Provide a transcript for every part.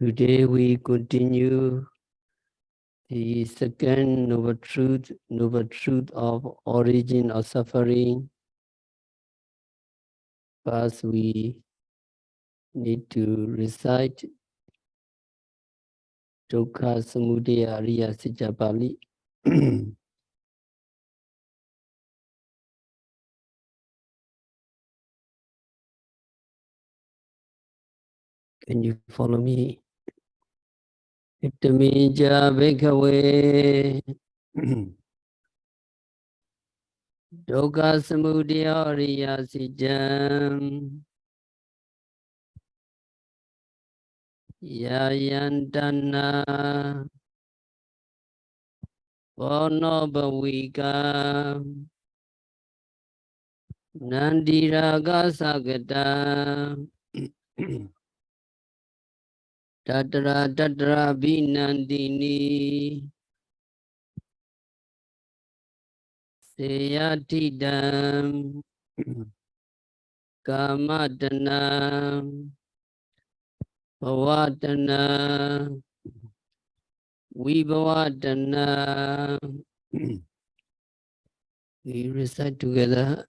Today we continue the second noble truth of origin of suffering. First, we need to recite Dukkha Samudaya Ariya Sija Pali. Can you follow me? Ittamija Bhikkhave Dukkha Samudaya Ariya Sijam Yayantana Bono Bhavika Nandiraga Sagata Tatra Binandini Seyatidam Kamadana Bhavatana Vibhavatana. We recite together.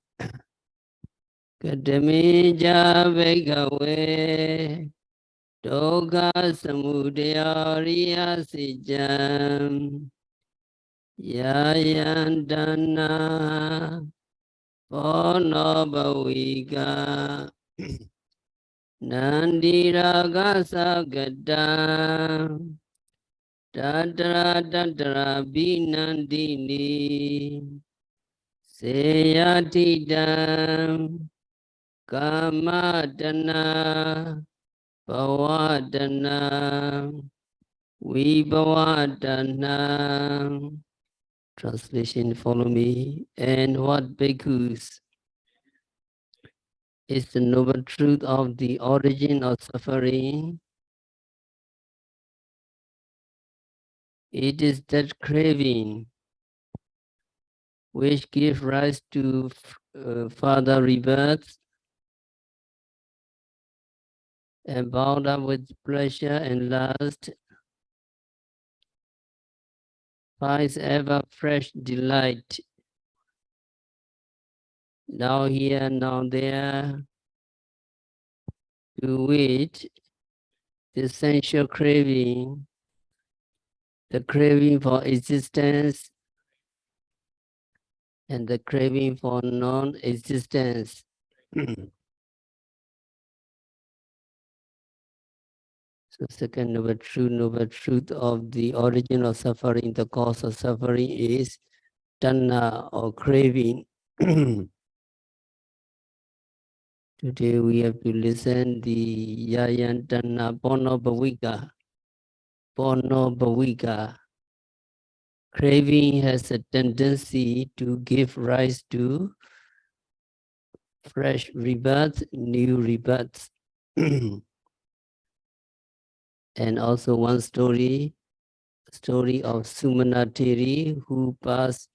Katameja Bhikkhave Dukkha Samudaya Ariya Sijam Yayantana Bono Bhavika Nandiraga Sagata Tatra Binandini Seyatidam Kamadana Bhavatana Vibhavatana. Translation, follow me. And what bhikkhus is the noble truth of the origin of suffering? It is that craving which gives rise to further rebirths and bound up with pleasure and lust, finds ever fresh delight, now here, now there, to which the sensual craving, the craving for existence, and the craving for non-existence. So second noble truth of the origin of suffering, the cause of suffering is tanha or craving. Today we have to listen the Yayantana Bono Bhavika. Bono Bhavika. Craving has a tendency to give rise to fresh rebirths, new rebirths. And also one story of Sumanatiri, who passed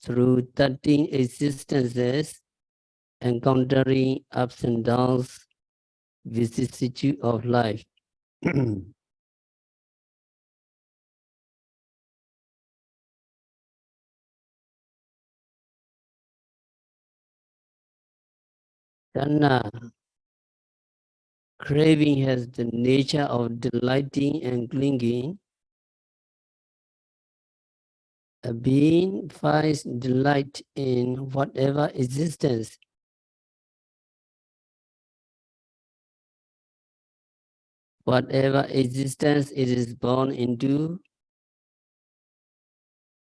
through 13 existences, encountering ups and downs, vicissitude of life. Tanha, craving, has the nature of delighting and clinging. A being finds delight in whatever existence. Whatever existence it is born into,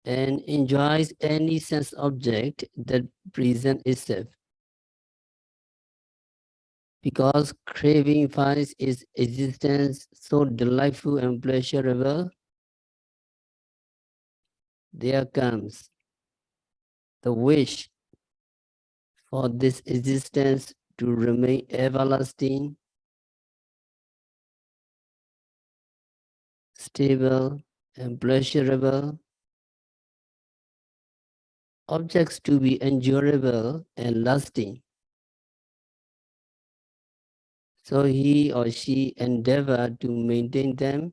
and enjoys any sense object that presents itself. Because craving finds its existence so delightful and pleasurable, there comes the wish for this existence to remain everlasting, stable, and pleasurable, objects to be endurable and lasting. So he or she endeavor to maintain them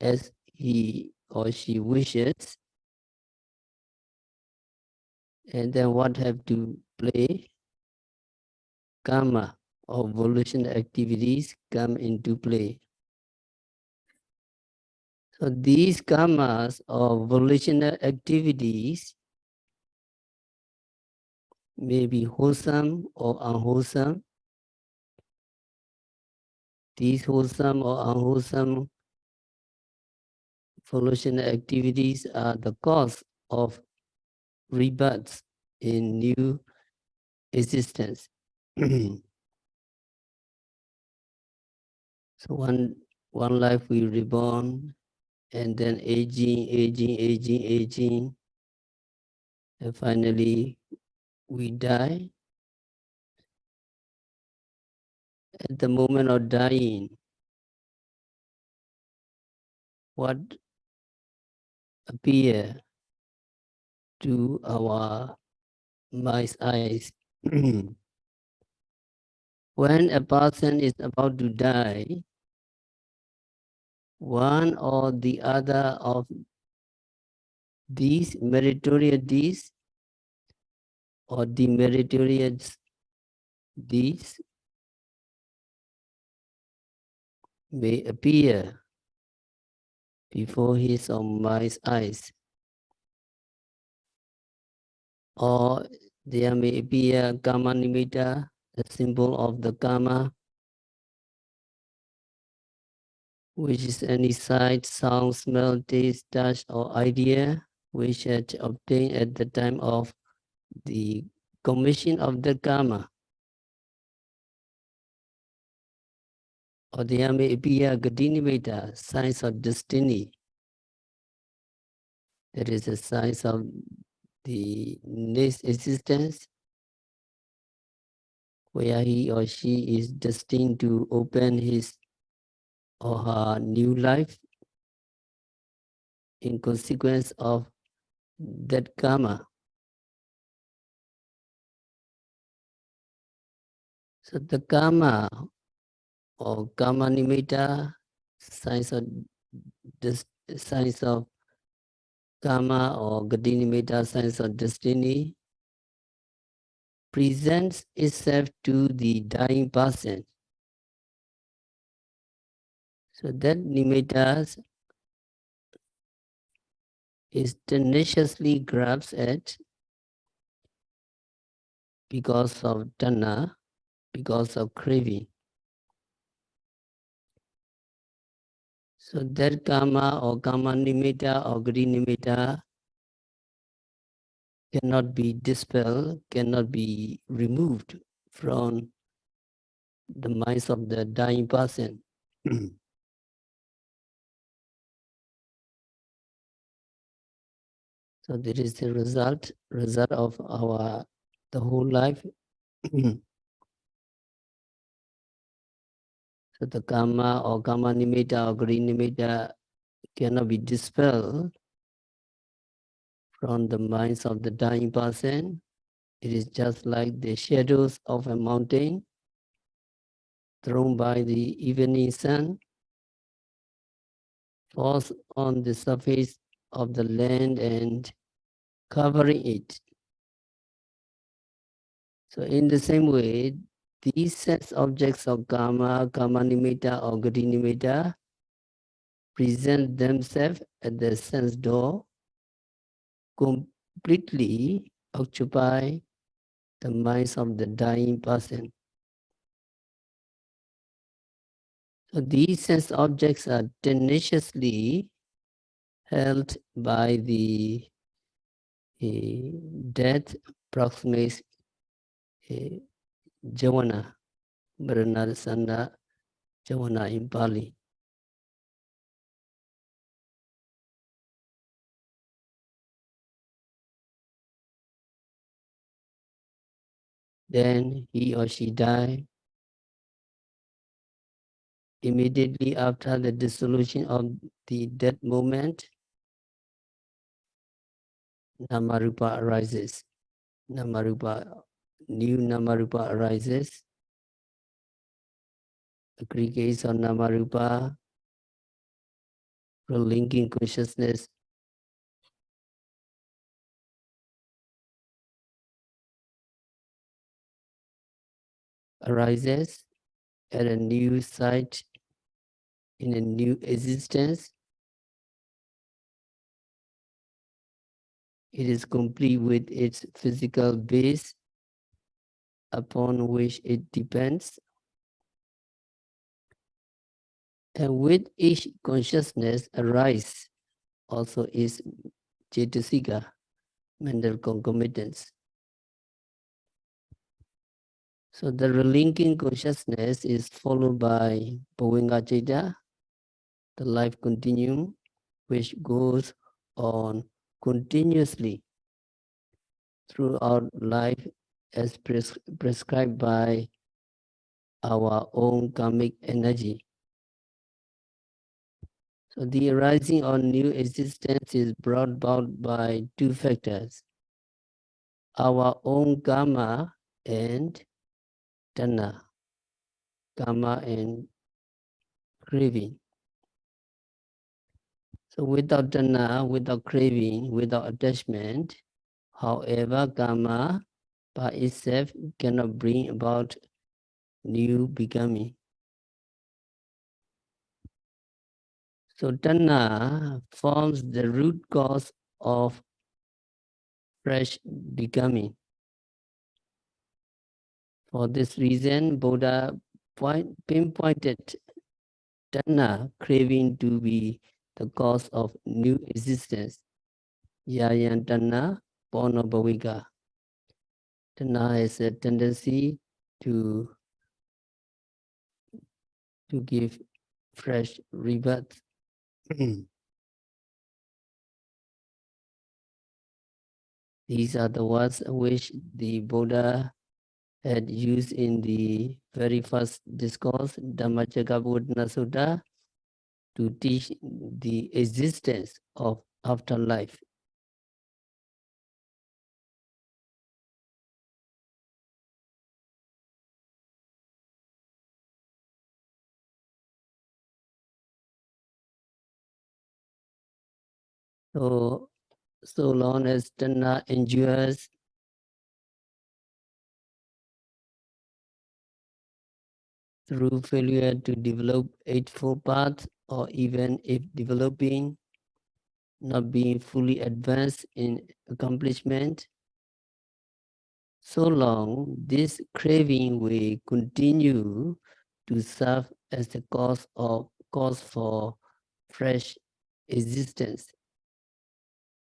as he or she wishes. And then what have to play? Karma or volitional activities come into play. So these karmas or volitional activities may be wholesome or unwholesome. These wholesome or unwholesome volitional activities are the cause of rebirths in new existence. So one life we reborn, and then aging, and finally we die. At the moment of dying, what appear to our mind's eyes? When a person is about to die, one or the other of these meritorious deeds or demeritorious deeds may appear before his or my eyes, or there may appear karma nimitta, the symbol of the karma, which is any sight, sound, smell, taste, touch, or idea which had obtained at the time of the commission of the karma. Or there may appear gati nimitta, signs of destiny. That is a sign of the next existence, where he or she is destined to open his or her new life in consequence of that karma. So the karma or karma nimitta, signs of this, signs of karma or gati nimitta, signs of destiny, presents itself to the dying person. So that nimitta is tenaciously grabs at because of tanha, because of craving. So that karma or karma nimitta or gati nimitta cannot be dispelled, cannot be removed from the minds of the dying person. So that is the result of our the whole life. So the karma or karma nimitta or gati nimitta cannot be dispelled from the minds of the dying person. It is just like the shadows of a mountain thrown by the evening sun falls on the surface of the land and covering it. So in the same way, these sets objects of karma, karma nimitta or gati nimitta present themselves at the sense door, completely occupy the minds of the dying person. So these sense objects are tenaciously held by the death proximates Javana, Maranasana Javana in Pali. Then he or she die immediately after the dissolution of the death moment. Namarupa arises. Namarupa, new Namarupa arises. aggregates or namarupa, linking consciousness arises at a new site in a new existence. It is complete with its physical base upon which it depends. And with each consciousness arise also is Cetasika, mental concomitants. So the relinking consciousness is followed by Bhavinga Ceta, the life continuum, which goes on continuously throughout life as prescribed by our own karmic energy. So the arising of new existence is brought about by two factors, our own karma and tanha, karma and craving. So without tanha, without craving, without attachment, however, karma by itself cannot bring about new becoming. So tanha forms the root cause of fresh becoming. For this reason, Buddha pinpointed tanha, craving, to be the cause of new existence. Yayan tanha, porno bhavika. Tanha has a tendency to give fresh rebirth. These are the words which the Buddha had used in the very first discourse, Dhammacakkappavattana Sutta, to teach the existence of afterlife. So long as tanha endures, through failure to develop Eightfold Path, or even if developing, not being fully advanced in accomplishment, so long this craving will continue to serve as the cause for fresh existence,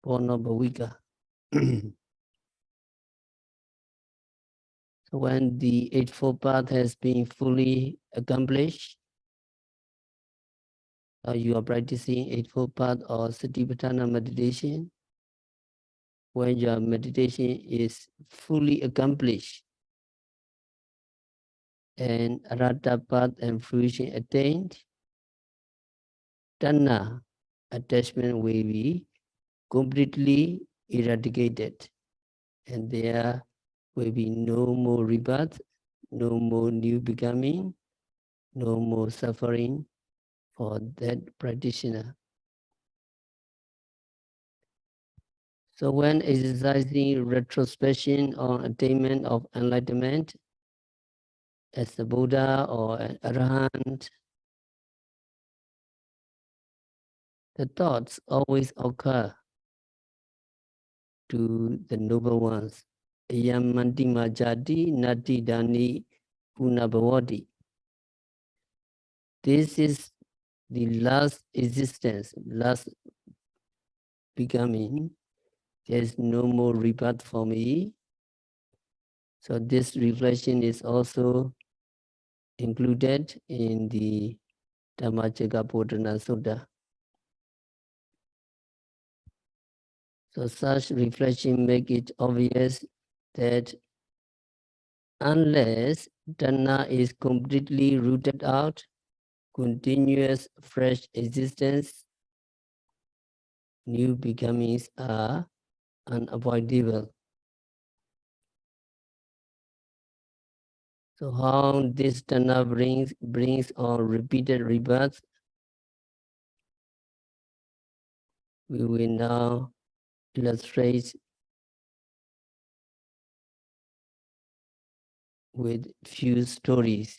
porno bhavika. So when the Eightfold Path has been fully accomplished, you are practicing Eightfold Path or Satipatthana meditation. When your meditation is fully accomplished and Arahata Path and fruition attained, tanha, attachment, will be completely eradicated, and there will be no more rebirth, no more new becoming, no more suffering for that practitioner. So when exercising retrospection on attainment of enlightenment as a Buddha or an Arahant, the thoughts always occur to the noble ones. Ayamanti majati nati dani punabhavati. This is the last existence, last becoming. There is no more rebirth for me. So this reflection is also included in the Dhammacakkappavattana Sutta. So such reflection make it obvious that unless tanha is completely rooted out, continuous fresh existence, new becomings are unavoidable. So how this Tanna brings on repeated rebirths, we will now illustrate with few stories.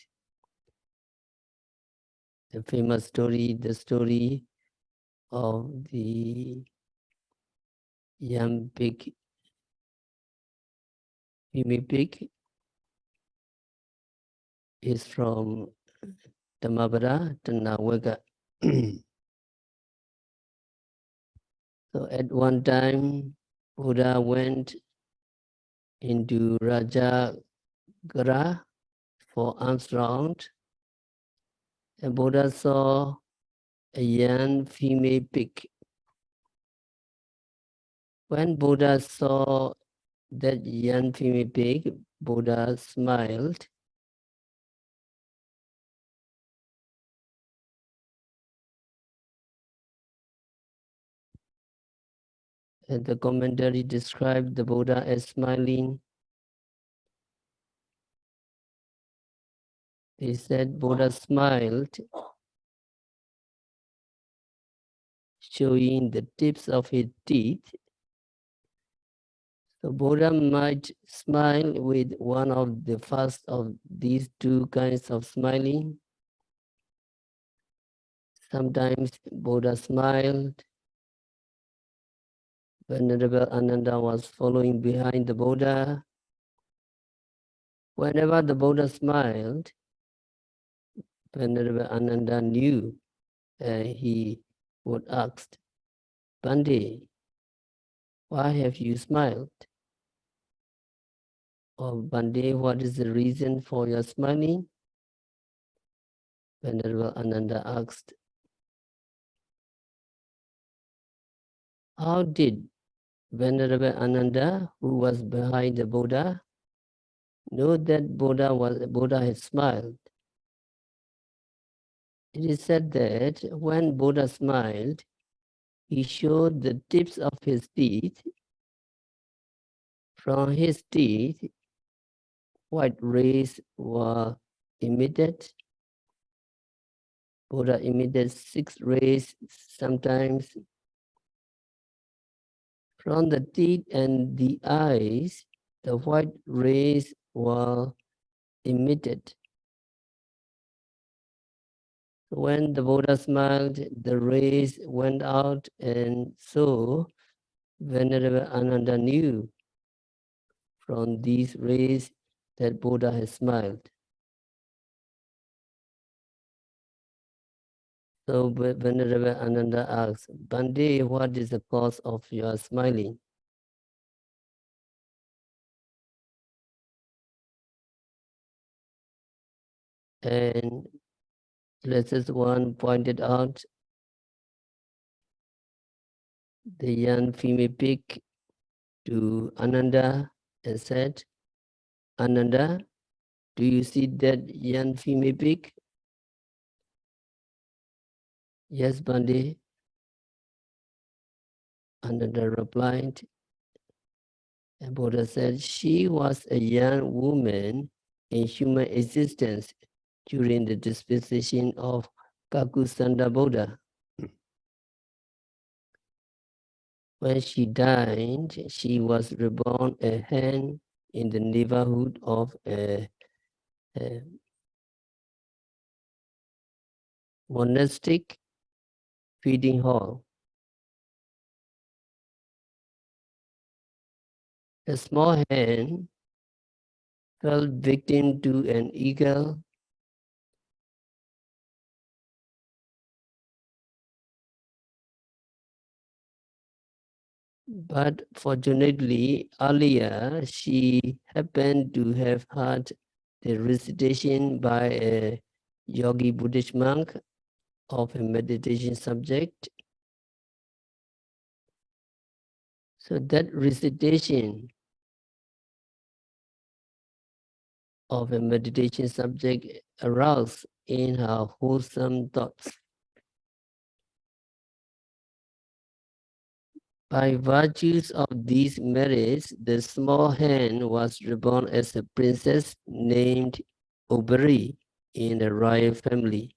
The famous story, the story of the young pig, Mimi pig, is from Tamabara, Tanawega. So at one time, Buddha went into Raja Gara for alms round, and Buddha saw a young female pig. When Buddha saw that young female pig, Buddha smiled. And the commentary described the Buddha as smiling. They said Buddha smiled, showing the tips of his teeth. So Buddha might smile with one of the first of these two kinds of smiling. Sometimes Buddha smiled. Venerable Ananda was following behind the Buddha. Whenever the Buddha smiled, Venerable Ananda knew, and he would ask, Bande, why have you smiled? Or Bande, what is the reason for your smiling? Venerable Ananda asked, how did Venerable Ananda, who was behind the Buddha, know that Buddha had smiled? It is said that when Buddha smiled, he showed the tips of his teeth. From his teeth, white rays were emitted. Buddha emitted 6 rays sometimes. From the teeth and the eyes, the white rays were emitted. When the Buddha smiled, the rays went out, and so Venerable Ananda knew from these rays that Buddha has smiled. So Venerable Ananda asks, Bande, what is the cause of your smiling? And Blessed One pointed out the young female pig to Ananda and said, Ananda, do you see that young female pig? Yes, Bande. Ananda replied, and Buddha said, she was a young woman in human existence during the dispensation of Kakusanda Buddha. When she died, she was reborn a hen in the neighborhood of a monastic feeding hall. A small hen fell victim to an eagle, but fortunately, earlier she happened to have heard the recitation by a yogi Buddhist monk of a meditation subject. So that recitation of a meditation subject aroused in her wholesome thoughts. By virtues of these merits, the small hen was reborn as a princess named Obari in the royal family.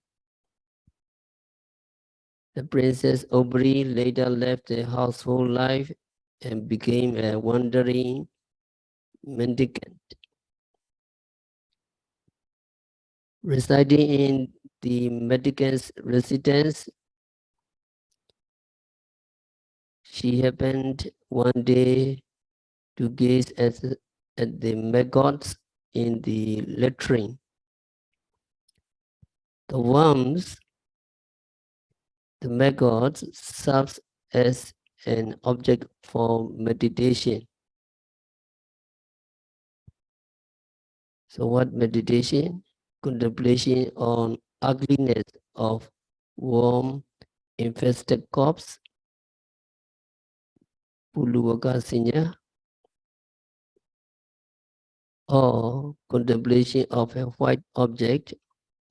The Princess Obari later left the household life and became a wandering mendicant, residing in the mendicant's residence. She happened one day to gaze at the maggots in the latrine. The worms, the maggots, serves as an object for meditation. So what meditation? Contemplation on ugliness of worm infested corpse, Puluwaka Sinya, or contemplation of a white object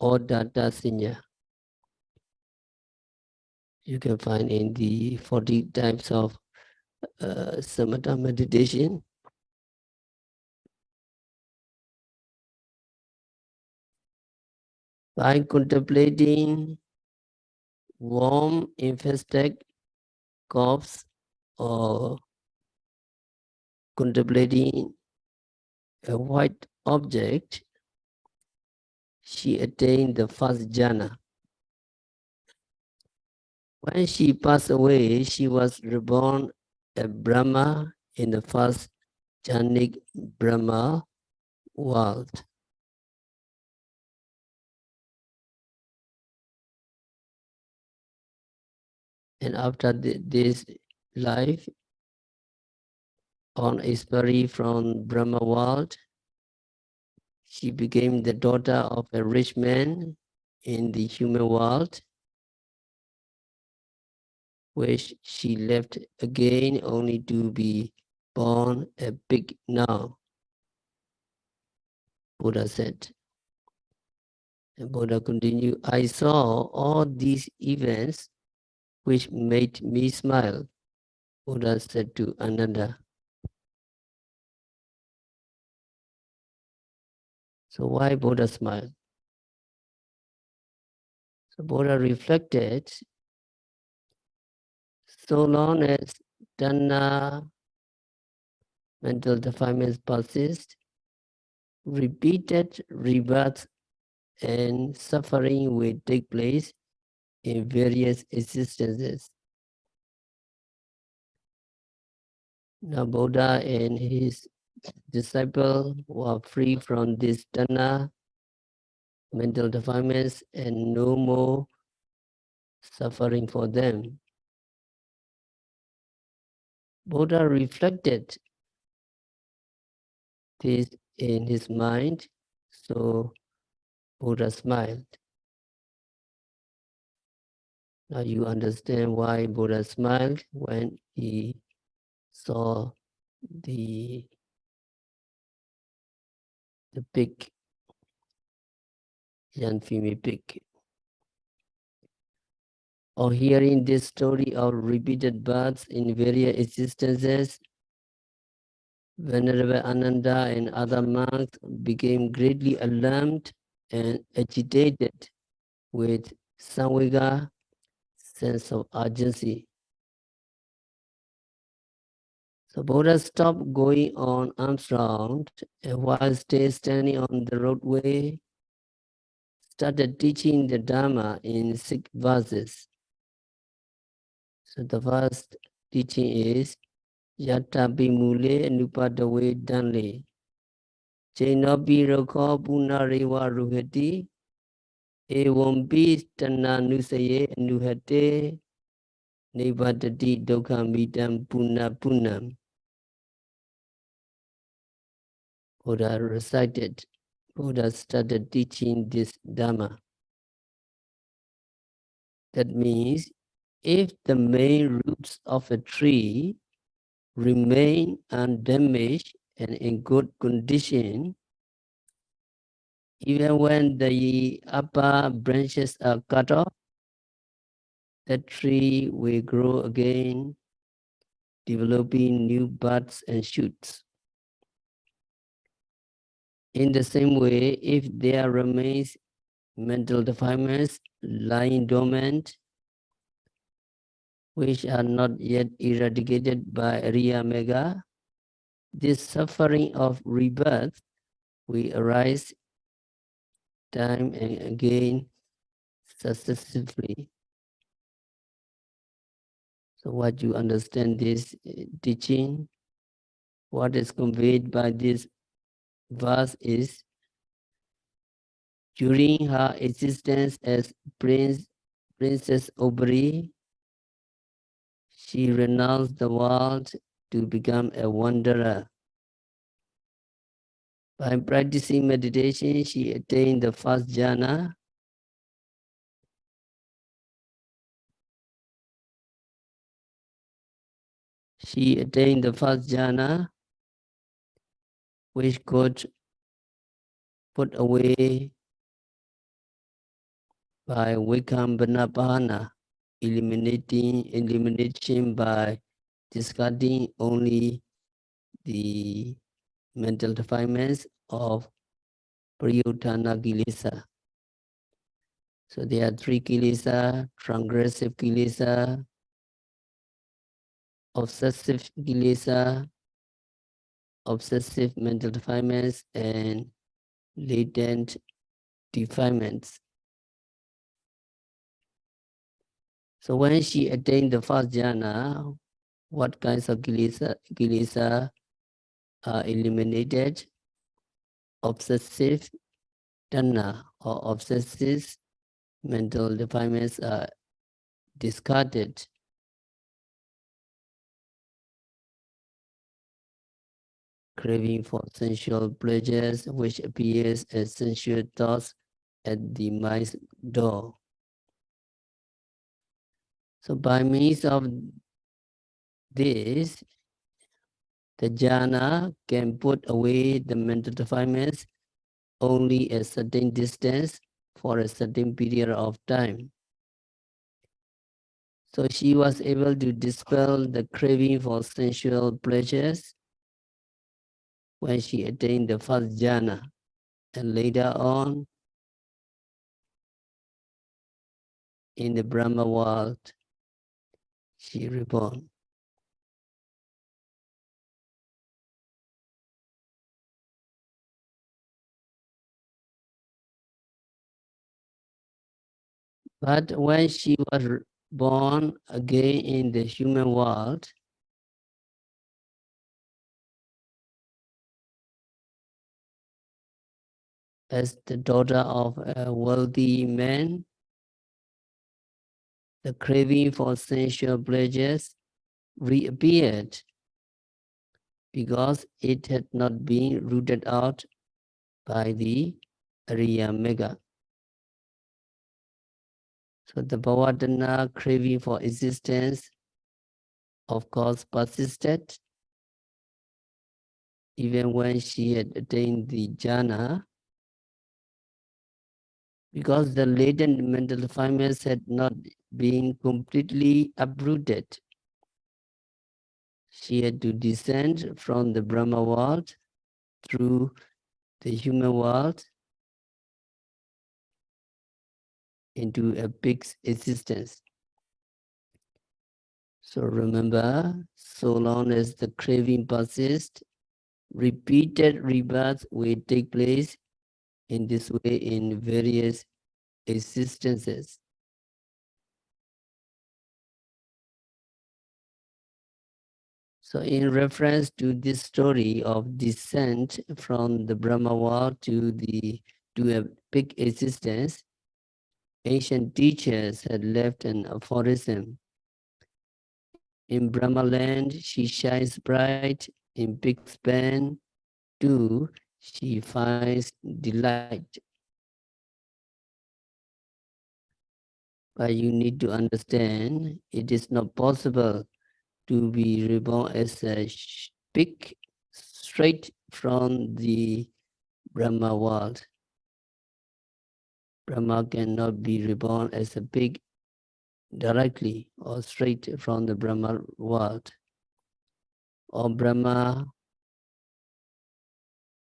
or Data Sinya. You can find in the 40 types of samatha meditation. By contemplating worm infested corpse or contemplating a white object, she attained the first jhana. When she passed away, she was reborn a Brahma in the first jhanic Brahma world. And after this life, on expiry from Brahma world, she became the daughter of a rich man in the human world, which she left again only to be born a pig now, Buddha said. And Buddha continued, I saw all these events which made me smile, Buddha said to Ananda. So why Buddha smiled? So Buddha reflected, so long as Dana mental defilements persist, repeated rebirths and suffering will take place in various existences. Now Buddha and his disciple were free from this Dana mental defilements and no more suffering for them. Buddha reflected this in his mind, so Buddha smiled. Now you understand why Buddha smiled when he saw the pig, young female pig. Or hearing this story of repeated births in various existences, Venerable Ananda and other monks became greatly alarmed and agitated with samvega, sense of urgency. So Buddha stopped going on arms round and while still standing on the roadway, started teaching the Dharma in 6 verses. So the first teaching is Yata Bimule Nupadawe Danle Jainopi Rokho Punarewa Ruhati Ewampi Tana Nusaye Nuhate Nebadati Dokha Midam Puna Punam. Buddha recited, Buddha started teaching this Dhamma. That means if the main roots of a tree remain undamaged and in good condition, even when the upper branches are cut off, the tree will grow again, developing new buds and shoots. In the same way, if there remains mental defilements lying dormant, which are not yet eradicated by Ariya Mega, this suffering of rebirth will arise time and again successively. So what you understand this teaching, what is conveyed by this verse is, during her existence as Princess Obri, she renounced the world to become a wanderer. By practicing meditation, she attained the first jhana. She attained the first jhana, which could put away by Vikambanapana, elimination by discarding only the mental defilements of Priyutana Kilesa. So there are three Kilesa: transgressive Kilesa, obsessive Kilesa, obsessive mental defilements, and latent defilements. So when she attained the first jhana, what kinds of kilesa are eliminated? Obsessive tanha or obsessive mental defilements are discarded. Craving for sensual pleasures, which appears as sensual thoughts at the mind's door. So by means of this, the jhana can put away the mental defilements only a certain distance for a certain period of time. So she was able to dispel the craving for sensual pleasures when she attained the first jhana, and later on in the Brahma world, she reborn. But when she was born again in the human world, as the daughter of a wealthy man, the craving for sensual pleasures reappeared because it had not been rooted out by the Ariya Mega. So the Bhavadana craving for existence, of course, persisted even when she had attained the jhana, because the latent mental defilements had not been completely uprooted. She had to descend from the Brahma world through the human world into a pig's existence. So remember, so long as the craving persists, repeated rebirths will take place in this way in various existences. So in reference to this story of descent from the Brahma world to a pig existence, ancient teachers had left an aphorism. In Brahma land, she shines bright. In pig's pen, too, she finds delight. But you need to understand, it is not possible to be reborn as a pig straight from the Brahma world. Brahma cannot be reborn as a pig directly or straight from the Brahma world. Or Brahma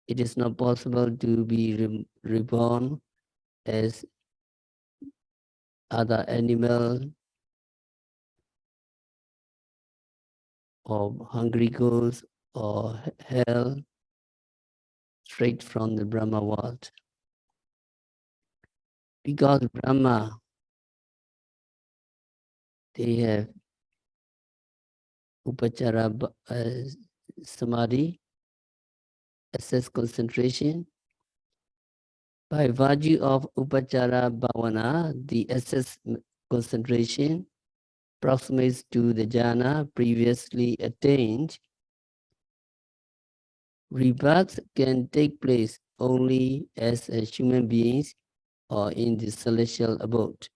it is not possible to be reborn as other animal or hungry ghosts or hell straight from the Brahma world. Because Brahma, they have upachara samadhi, access concentration. By virtue of upachara bhavana, the access concentration approximates to the jhana previously attained. Rebirth can take place only as a human beings or in the celestial abode.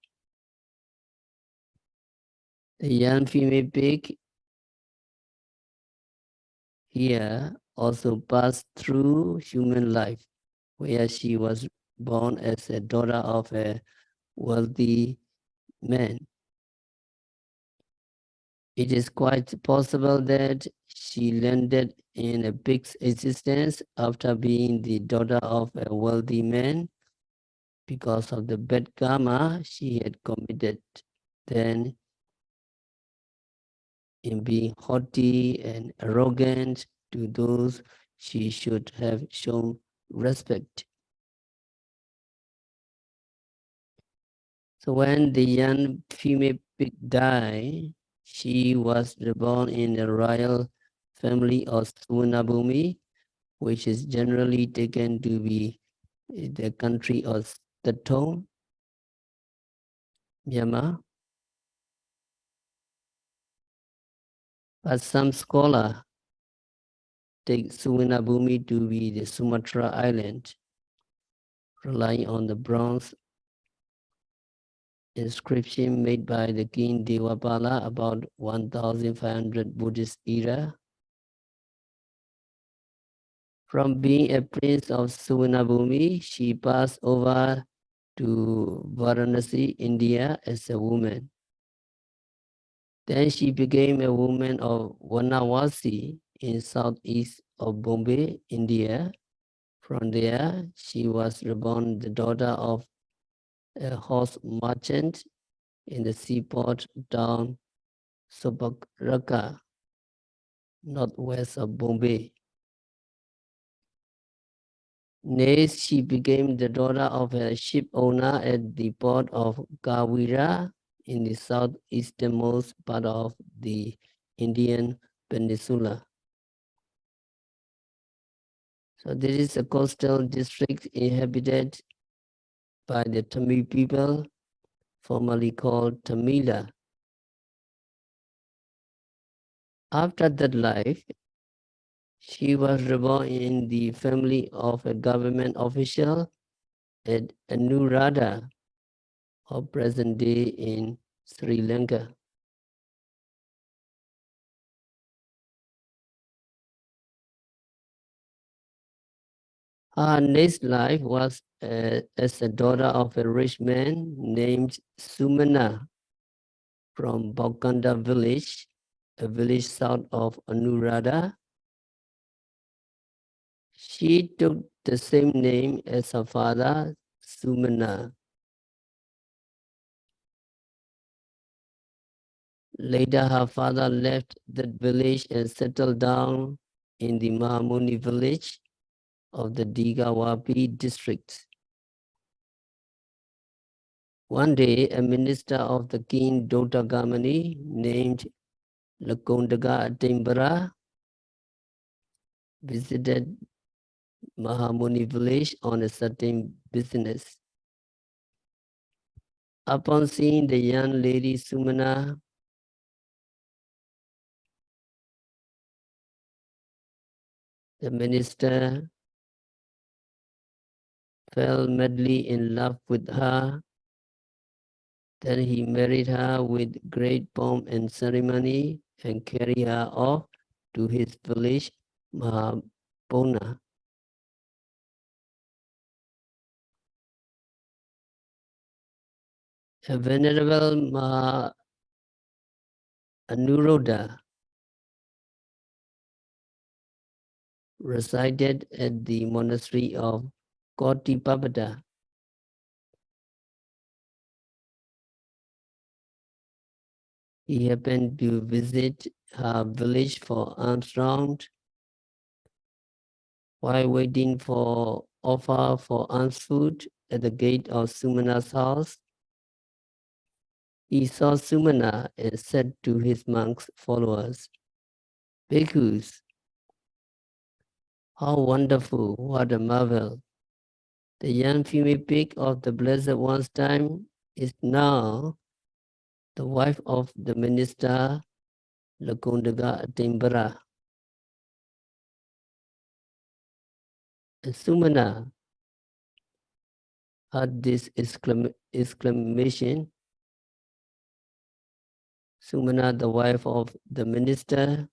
The young female pig here also passed through human life, where she was born as a daughter of a wealthy man. It is quite possible that she landed in a pig's existence after being the daughter of a wealthy man because of the bad karma she had committed then in being haughty and arrogant to those she should have shown respect. So when the young female pig died, she was reborn in the royal family of Sunabhumi, which is generally taken to be the country of Tathong, Myanmar. But some scholars take Suvarnabhumi to be the Sumatra island, relying on the bronze inscription made by the king Devapala about 1500 Buddhist era. From being a prince of Suvarnabhumi, she passed over to Varanasi, India as a woman. Then she became a woman of Vanavasi in southeast of Bombay, India. From there, she was reborn the daughter of a horse merchant in the seaport town Sobakraka, northwest of Bombay. Next, she became the daughter of a ship owner at the port of Kawira in the southeasternmost part of the Indian peninsula. So this is a coastal district inhabited by the Tamil people, formerly called Tamila. After that life, she was reborn in the family of a government official at Anuradha, or present day in Sri Lanka. Her next life was as a daughter of a rich man named Sumana from Baukanda village, a village south of Anuradha. She took the same name as her father, Sumana. Later, her father left that village and settled down in the Mahamuni village of the Digawapi district. One day, a minister of the king Dotagamani named Lakondaga Timbara visited Mahamuni village on a certain business. Upon seeing the young lady Sumana, the minister fell madly in love with her. Then he married her with great pomp and ceremony and carried her off to his village, Mahapona. A venerable Anuruddha resided at the monastery of Kotipabada. He happened to visit her village for alms round. While waiting for offer for alms food at the gate of Sumana's house, he saw Sumana and said to his monks followers, "Bhikkhus, how wonderful, what a marvel! The young female pig of the Blessed One's time is now the wife of the minister Lakondaga Atembara." And Sumana heard this exclamation. Sumana, the wife of the minister,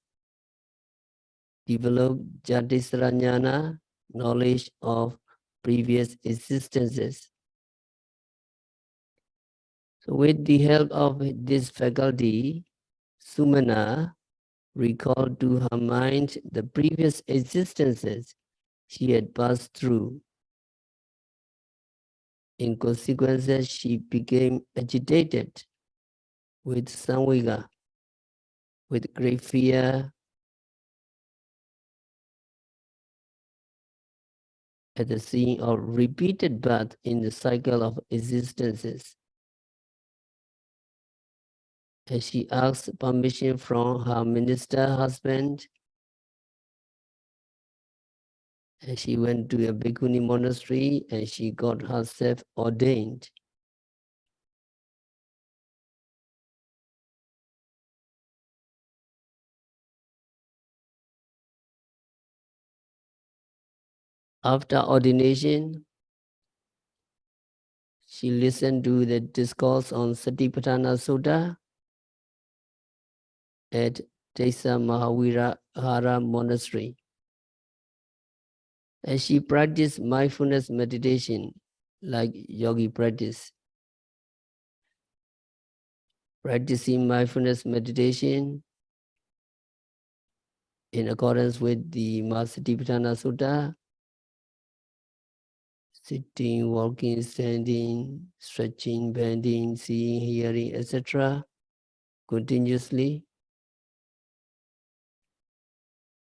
developed Jatisaranyana, knowledge of previous existences. So with the help of this faculty, Sumana recalled to her mind the previous existences she had passed through. In consequence, she became agitated with samvega, with great fear at the seeing of repeated birth in the cycle of existences. And she asked permission from her minister husband, and she went to a Bhikkhuni monastery and she got herself ordained. After ordination, she listened to the discourse on Satipatthana Sutta at Tesa Mahavihara Monastery. And she practiced mindfulness meditation like yogi practice. Practicing mindfulness meditation in accordance with the Satipatthana Sutta, sitting, walking, standing, stretching, bending, seeing, hearing, etc. continuously,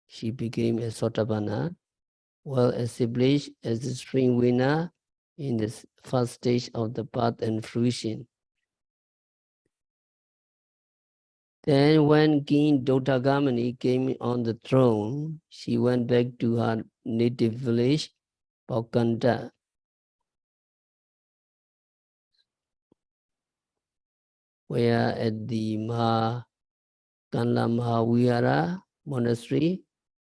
she became a Sotapanna, well established as a string winner in the first stage of the path and fruition. Then when King Dotagamani came on the throne, she went back to her native village, Paukanta, where at the Kanla Mahavihara monastery,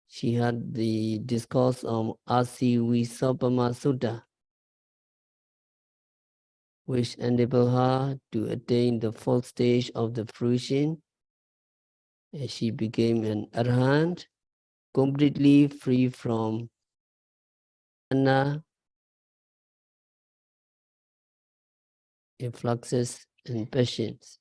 she had the discourse on Asivisopama Sutta, which enabled her to attain the fourth stage of the fruition, and she became an arahant, completely free from anna, influxes, and passions.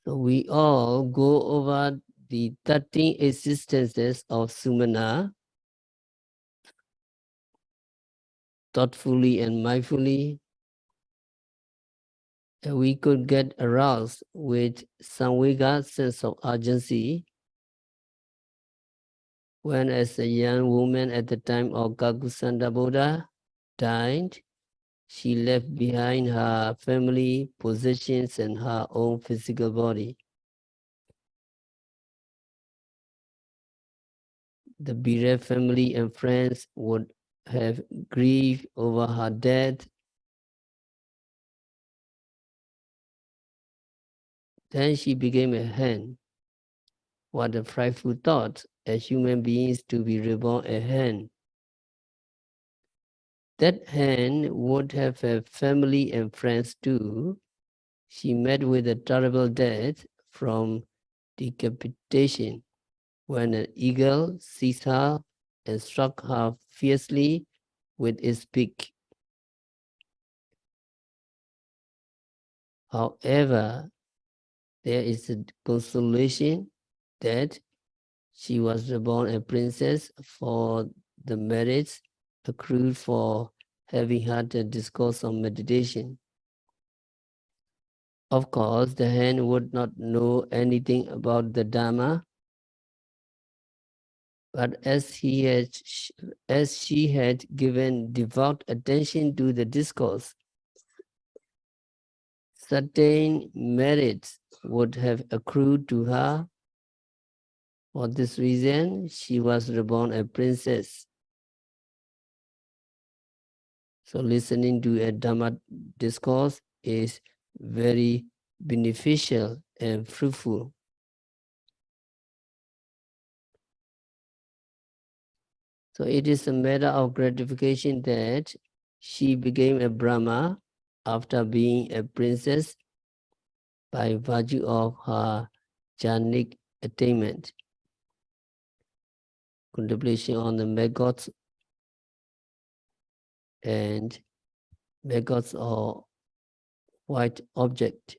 So we all go over the 13 existences of Sumana thoughtfully and mindfully, and we could get aroused with samvega, sense of urgency, when as a young woman at the time of Kakusanda Buddha died, she left behind her family, possessions, and her own physical body. The bereft family and friends would have grieved over her death. Then she became a hen. What a frightful thought, as human beings to be reborn a hen. That hen would have a family and friends too. She met with a terrible death from decapitation when an eagle seized her and struck her fiercely with its beak. However, there is a consolation that she was reborn a princess for the merits accrued for having had a discourse of meditation. Of course, the hen would not know anything about the Dharma, but as she had given devout attention to the discourse, certain merits would have accrued to her. For this reason, she was reborn a princess. So listening to a Dhamma discourse is very beneficial and fruitful. So it is a matter of gratification that she became a Brahma after being a princess by virtue of her jhanic attainment. Contemplation on the maggots and maggots or white object.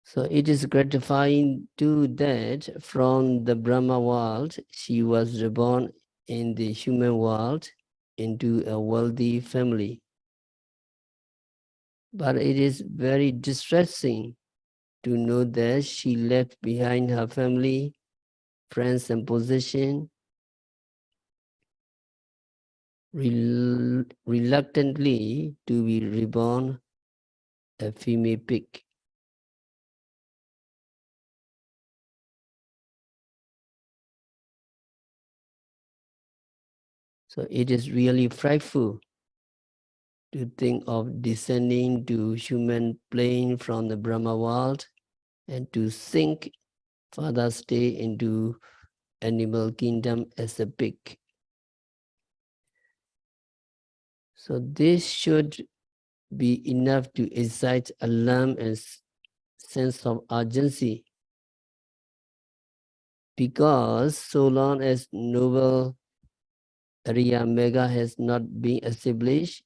So it is gratifying too that from the Brahma world, she was reborn in the human world into a wealthy family. But it is very distressing to know that she left behind her family, friends and possession, reluctantly to be reborn a female pig. So it is really frightful to think of descending to human plane from the Brahma world and to sink further stay into animal kingdom as a pig. So this should be enough to excite alarm and sense of urgency, because so long as noble Ariya Mega has not been established,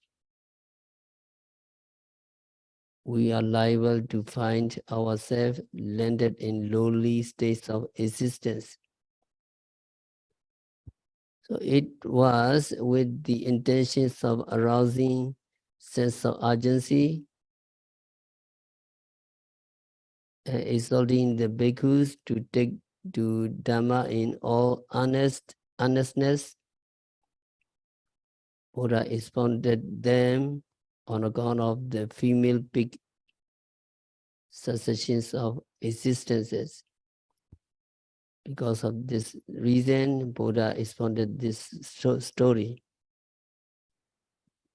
we are liable to find ourselves landed in lowly states of existence. So it was with the intentions of arousing sense of urgency and exhorting the bhikkhus to take to Dhamma in all earnestness. Buddha expounded them on account of the female pig successions of existences. Because of this reason, Buddha expounded this story.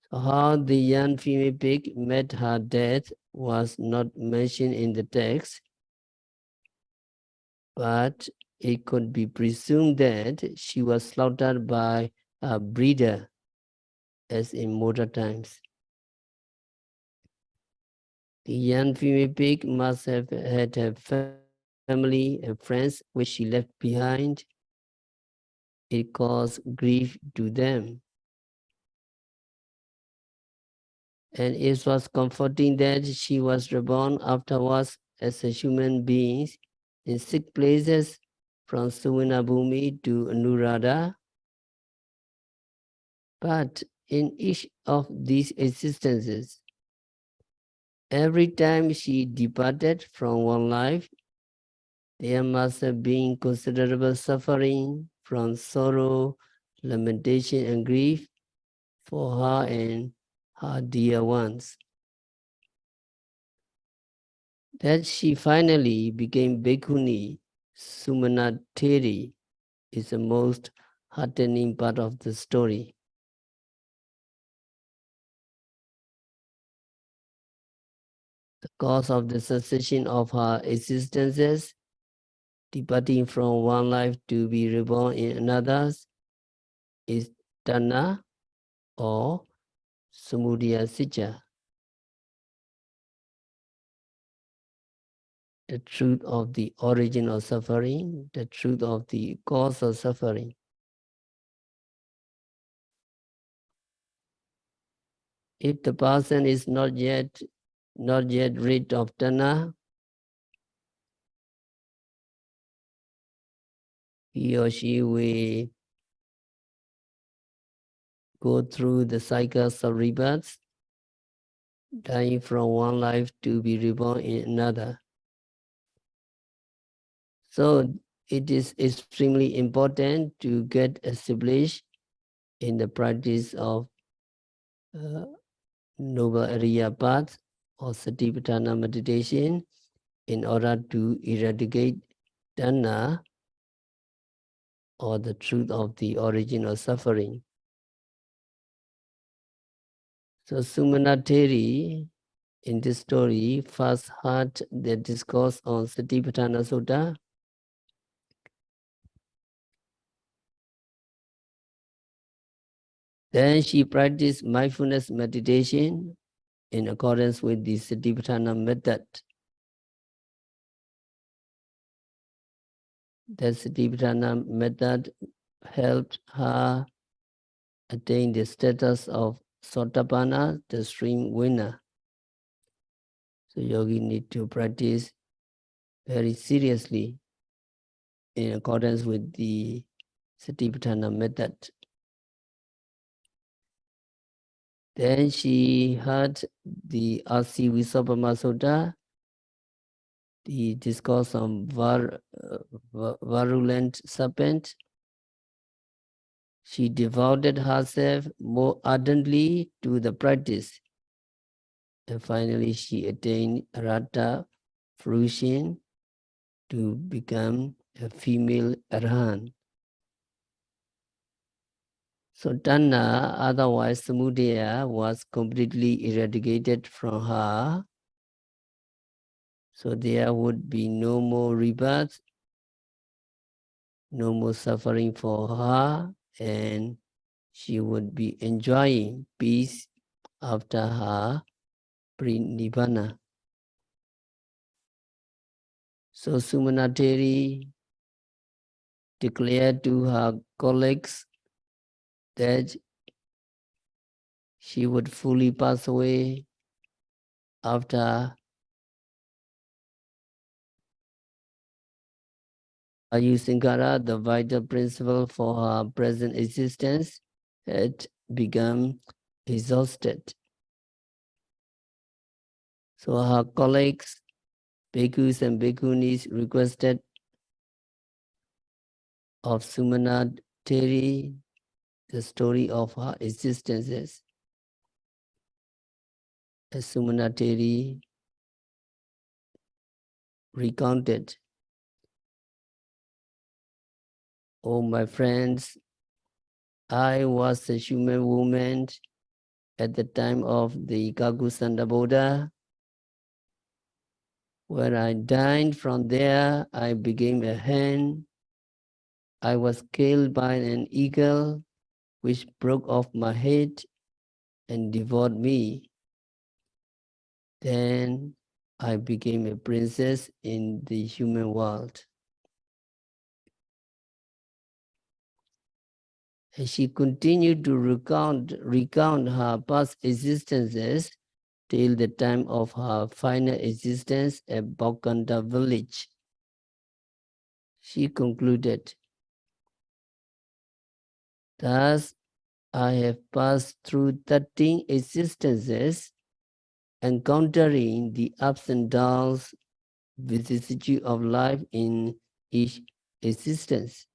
So how the young female pig met her death was not mentioned in the text, but it could be presumed that she was slaughtered by a breeder, as in modern times. The young female pig must have had a family and friends which she left behind. It caused grief to them. And it was comforting that she was reborn afterwards as a human being in 6 places, from Suvarnabhumi to Anuradha. But in each of these existences, every time she departed from one life, there must have been considerable suffering from sorrow, lamentation, and grief for her and her dear ones. That she finally became Bhikkhuni Sumanateri is the most heartening part of the story. The cause of the cessation of her existences, departing from one life to be reborn in another, is Tanha or Samudaya Sicca. The truth of the origin of suffering, the truth of the cause of suffering. If the person is not yet not yet rid of Tanna, he or she will go through the cycles of rebirths, dying from one life to be reborn in another. So it is extremely important to get established in the practice of Noble Area Path or Satipatthana meditation in order to eradicate Tanna or the truth of the origin of suffering. So Sumanateri in this story first heard the discourse on Satipatthana Sutta. Then she practiced mindfulness meditation in accordance with the Satipatthana method. The Satipatthana method helped her attain the status of Sotapanna, the stream winner. So yogi need to practice very seriously in accordance with the Satipatthana method. Then she heard the Asi Visopama Sutta, the discourse on virulent serpent. She devoted herself more ardently to the practice. And finally, she attained Arhata fruition to become a female Arhan. So Tanna, otherwise Samudaya, was completely eradicated from her. So there would be no more rebirth, no more suffering for her, and she would be enjoying peace after her pre-nibbana. So Sumanateri declared to her colleagues that she would fully pass away after Ayusankara, the vital principle for her present existence, had become exhausted. So her colleagues, bhikkhus and bhikkhunis, requested of Sumanateri the story of her existences. As Sumanateri recounted, "Oh, my friends, I was a human woman at the time of the Kakusanda Buddha. When I died from there, I became a hen. I was killed by an eagle, which broke off my head and devoured me. Then I became a princess in the human world." And she continued to recount her past existences till the time of her final existence at Bokanda village. She concluded, "Thus I have passed through 13 existences, encountering the ups and downs, vicissitude of life in each existence.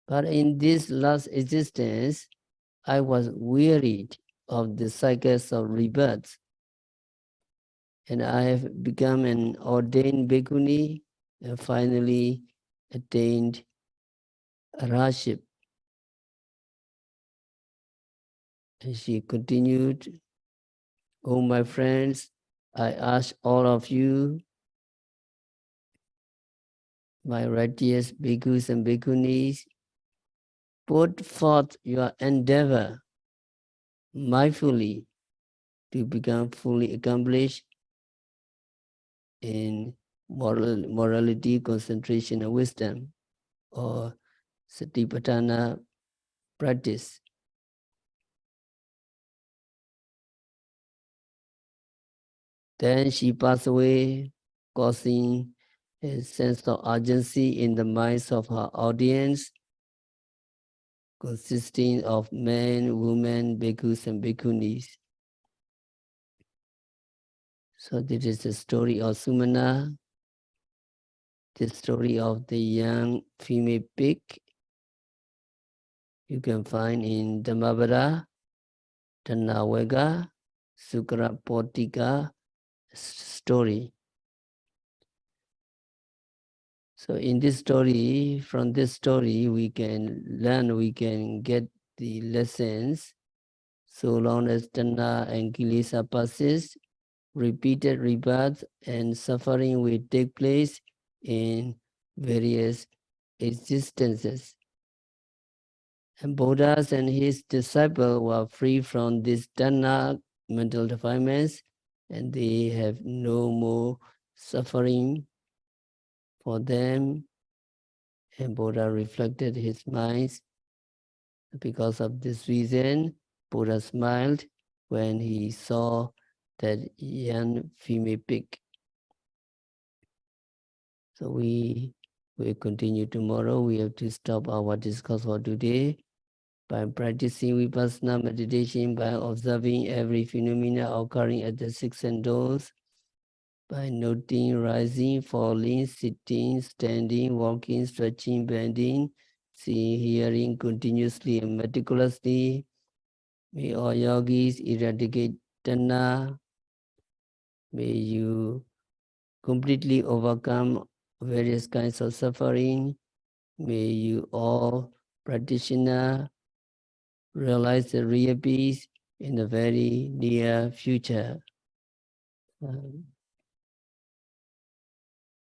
But in this last existence, I was wearied of the cycles of rebirth, and I have become an ordained bhikkhuni and finally attained arhatship." And she continued, "Oh, my friends, I ask all of you, my righteous bhikkhus and bhikkhunis, put forth your endeavor mindfully to become fully accomplished in morality, concentration, and wisdom, or Satipatthana practice." Then she passed away, causing a sense of urgency in the minds of her audience, consisting of men, women, bhikkhus, and bhikkhunis. So this is the story of Sumana, the story of the young female pig. You can find in Dhammavada, Dhanawega, Sukrapotika story. So in this story, from this story, we can learn, we can get the lessons. So long as Tanha and Kilesa persists, repeated rebirths and suffering will take place in various existences. And Buddhas and his disciples were free from this Tanha mental defilements, and they have no more suffering for them. And Buddha reflected his minds. Because of this reason, Buddha smiled when he saw that young female pig. So we will continue tomorrow. We have to stop our discourse for today. By practicing vipassana meditation, by observing every phenomena occurring at the six senses, by noting rising, falling, sitting, standing, walking, stretching, bending, seeing, hearing continuously and meticulously. May all yogis eradicate tanha. May you completely overcome various kinds of suffering. May you all practitioners realize the real peace in the very near future.